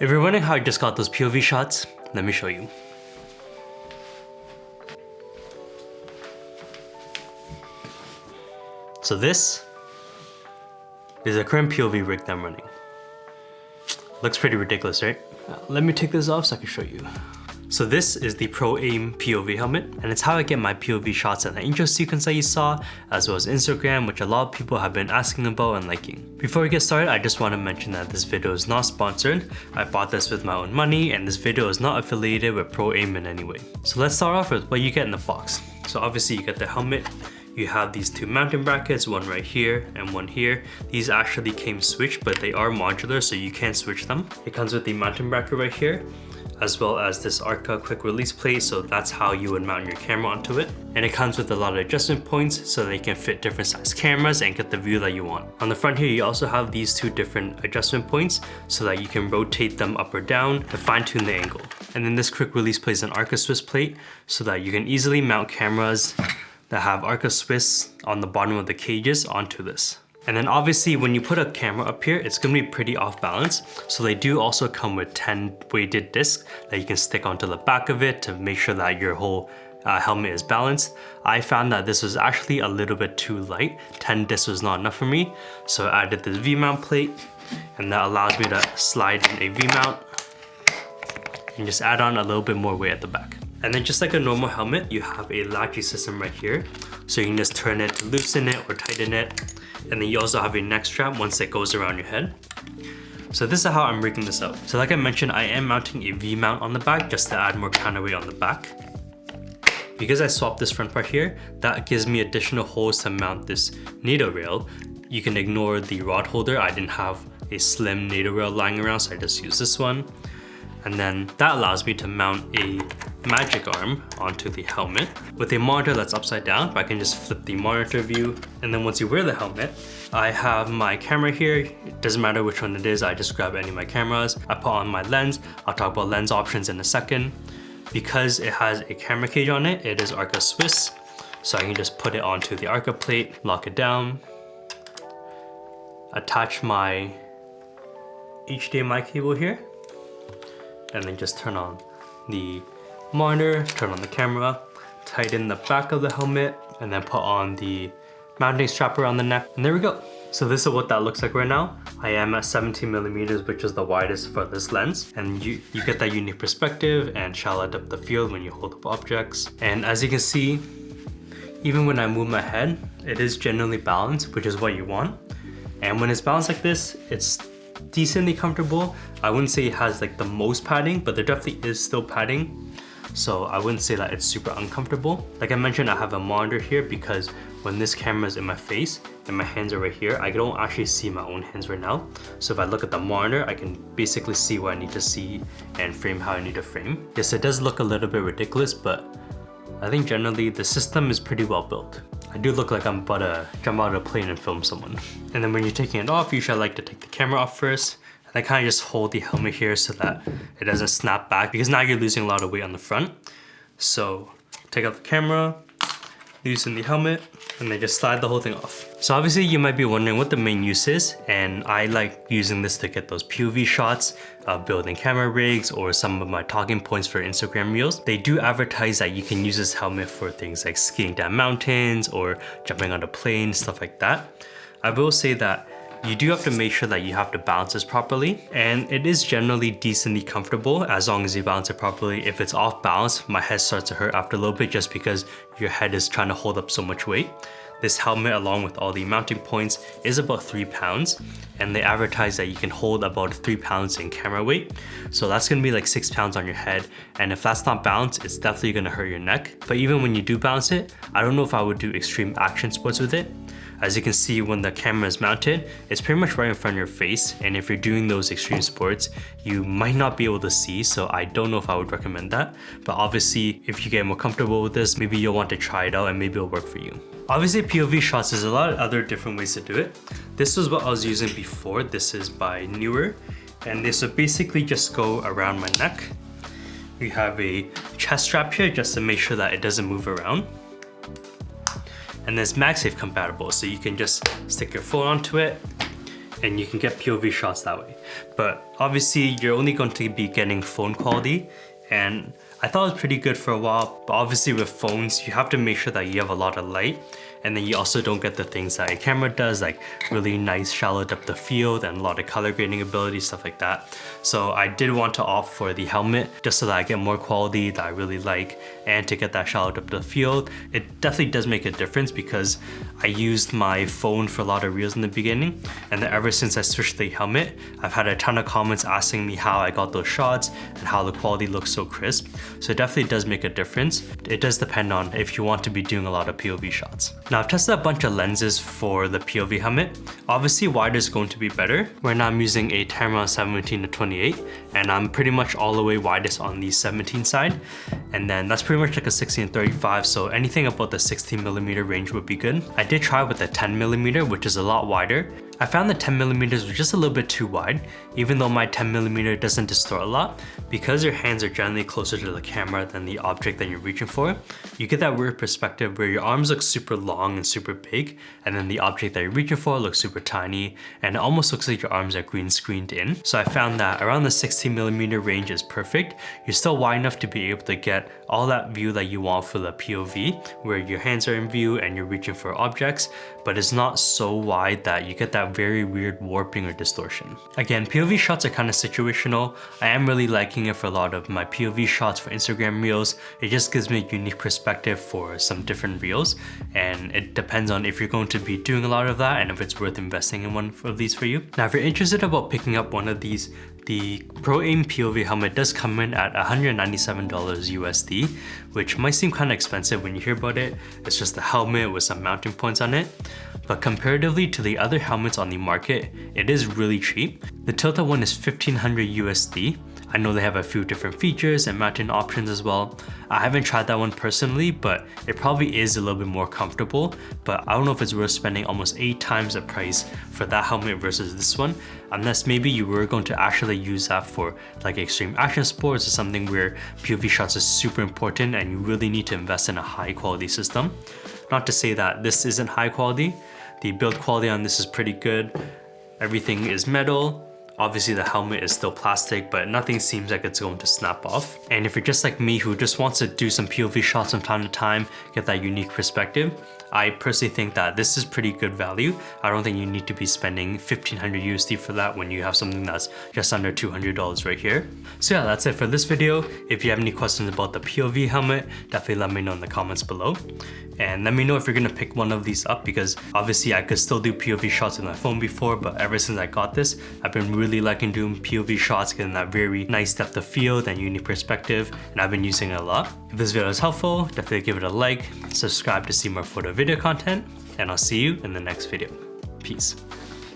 If you're wondering how I just got those POV shots, let me show you. So this is a current POV rig that I'm running. Looks pretty ridiculous, right? Let me take this off so I can show you. So this is the Pro Aim POV helmet, and it's how I get my POV shots in the intro sequence that you saw, as well as Instagram, which a lot of people have been asking about and liking. Before we get started, I just want to mention that this video is not sponsored. I bought this with my own money, and this video is not affiliated with Pro Aim in any way. So let's start off with what you get in the box. So obviously you get the helmet. You have these two mounting brackets, one right here and one here. These actually came switched, but they are modular, so you can switch them. It comes with the mounting bracket right here, as well as this Arca quick release plate, so that's how you would mount your camera onto it. And it comes with a lot of adjustment points so they can fit different size cameras and get the view that you want. On the front here, you also have these two different adjustment points so that you can rotate them up or down to fine tune the angle. And then this quick release plate is an Arca Swiss plate so that you can easily mount cameras that have Arca Swiss on the bottom of the cages onto this. And then obviously when you put a camera up here, it's gonna be pretty off balance. So they do also come with 10 weighted discs that you can stick onto the back of it to make sure that your whole helmet is balanced. I found that this was actually a little bit too light. 10 discs was not enough for me. So I added this V-mount plate, and that allows me to slide in a V-mount and just add on a little bit more weight at the back. And then just like a normal helmet, you have a latchy system right here. So you can just turn it to loosen it or tighten it. And then you also have a neck strap once it goes around your head. So this is how I'm rigging this out. So like I mentioned, I am mounting a V-mount on the back just to add more counterweight on the back. Because I swapped this front part here, that gives me additional holes to mount this NATO rail. You can ignore the rod holder. I didn't have a slim NATO rail lying around, so I just used this one. And then that allows me to mount a magic arm onto the helmet with a monitor that's upside down. I can just flip the monitor view. And then once you wear the helmet, I have my camera here. It doesn't matter which one it is, I just grab any of my cameras. I put on my lens. I'll talk about lens options in a second. Because it has a camera cage on it, it is Arca Swiss. So I can just put it onto the Arca plate, lock it down, attach my HDMI cable here, and then just turn on the monitor, turn on the camera, tighten the back of the helmet, and then put on the mounting strap around the neck, and there we go. So this is what that looks like right now. I am at 17 millimeters, which is the widest for this lens, and you get that unique perspective and shallow depth of field when you hold up objects. And as you can see, even when I move my head, it is generally balanced, which is what you want. And when it's balanced like this, it's decently comfortable. I wouldn't say it has like the most padding, but there definitely is still padding. So I wouldn't say that it's super uncomfortable. Like I mentioned, I have a monitor here because when this camera is in my face and my hands are right here, I don't actually see my own hands right now. So if I look at the monitor, I can basically see what I need to see and frame how I need to frame. Yes, it does look a little bit ridiculous, but I think generally the system is pretty well built. I do look like I'm about to jump out of a plane and film someone. And then when you're taking it off, usually I like to take the camera off first. And I kind of just hold the helmet here so that it doesn't snap back, because now you're losing a lot of weight on the front. So take out the camera, loosen the helmet, and then just slide the whole thing off. So obviously you might be wondering what the main use is, and I like using this to get those POV shots of building camera rigs or some of my talking points for Instagram reels. They do advertise that you can use this helmet for things like skiing down mountains or jumping on a plane, stuff like that. I will say that you do have to make sure that you have to balance this properly, and it is generally decently comfortable as long as you balance it properly. If it's off balance, my head starts to hurt after a little bit just because your head is trying to hold up so much weight. This helmet, along with all the mounting points, is about 3 pounds, and they advertise that you can hold about 3 pounds in camera weight. So that's gonna be like 6 pounds on your head, and if that's not balanced, it's definitely gonna hurt your neck. But even when you do balance it, I don't know if I would do extreme action sports with it. As you can see, when the camera is mounted, it's pretty much right in front of your face, and if you're doing those extreme sports, you might not be able to see, so I don't know if I would recommend that. But obviously, if you get more comfortable with this, maybe you'll want to try it out and maybe it'll work for you. Obviously, POV shots, there's a lot of other different ways to do it. This was what I was using before. This is by Neewer, and this would basically just go around my neck. We have a chest strap here just to make sure that it doesn't move around. And it's MagSafe compatible, so you can just stick your phone onto it and you can get POV shots that way. But obviously you're only going to be getting phone quality, and I thought it was pretty good for a while, but obviously with phones, you have to make sure that you have a lot of light, and then you also don't get the things that a camera does, like really nice shallow depth of field and a lot of color grading ability, stuff like that. So I did want to opt for the helmet just so that I get more quality that I really like, and to get that shallow depth of field. It definitely does make a difference because I used my phone for a lot of reels in the beginning, and then ever since I switched to the helmet, I've had a ton of comments asking me how I got those shots and how the quality looks so crisp. So it definitely does make a difference. It does depend on if you want to be doing a lot of POV shots. Now I've tested a bunch of lenses for the POV helmet. Obviously wider is going to be better. Right now I'm using a Tamron 17-28, and I'm pretty much all the way widest on the 17 side. And then that's pretty much like a 16-35, so anything about the 16mm range would be good. I did try with the 10mm, which is a lot wider. I found the 10mm was just a little bit too wide, even though my 10mm doesn't distort a lot. Because your hands are generally closer to the camera than the object that you're reaching for, you get that weird perspective where your arms look super long and super big, and then the object that you're reaching for looks super tiny, and it almost looks like your arms are green screened in. So I found that around the 16mm range is perfect. You're still wide enough to be able to get all that view that you want for the POV, where your hands are in view and you're reaching for objects, but it's not so wide that you get that very weird warping or distortion. Again, POV shots are kind of situational. I am really liking it for a lot of my POV shots for Instagram reels. It just gives me a unique perspective for some different reels, and it depends on if you're going to be doing a lot of that and if it's worth investing in one of these for you. Now, if you're interested about picking up one of these, the Pro Aim POV helmet does come in at $197 USD, which might seem kind of expensive when you hear about it. It's just a helmet with some mounting points on it. But comparatively to the other helmets on the market, it is really cheap. The Tilta one is $1,500 USD. I know they have a few different features and mounting options as well. I haven't tried that one personally, but it probably is a little bit more comfortable, but I don't know if it's worth spending almost 8 times the price for that helmet versus this one, unless maybe you were going to actually use that for like extreme action sports or something where POV shots is super important and you really need to invest in a high quality system. Not to say that this isn't high quality. The build quality on this is pretty good. Everything is metal. Obviously the helmet is still plastic, but nothing seems like it's going to snap off. And if you're just like me who just wants to do some POV shots from time to time, get that unique perspective, I personally think that this is pretty good value. I don't think you need to be spending $1,500 USD for that when you have something that's just under $200 right here. So yeah, that's it for this video. If you have any questions about the POV helmet, definitely let me know in the comments below. And let me know if you're gonna pick one of these up, because obviously I could still do POV shots with my phone before, but ever since I got this, I've been really liking doing POV shots, getting that very nice depth of field and unique perspective, and I've been using it a lot. If this video is helpful, definitely give it a like, subscribe to see more photo video content, and I'll see you in the next video. Peace.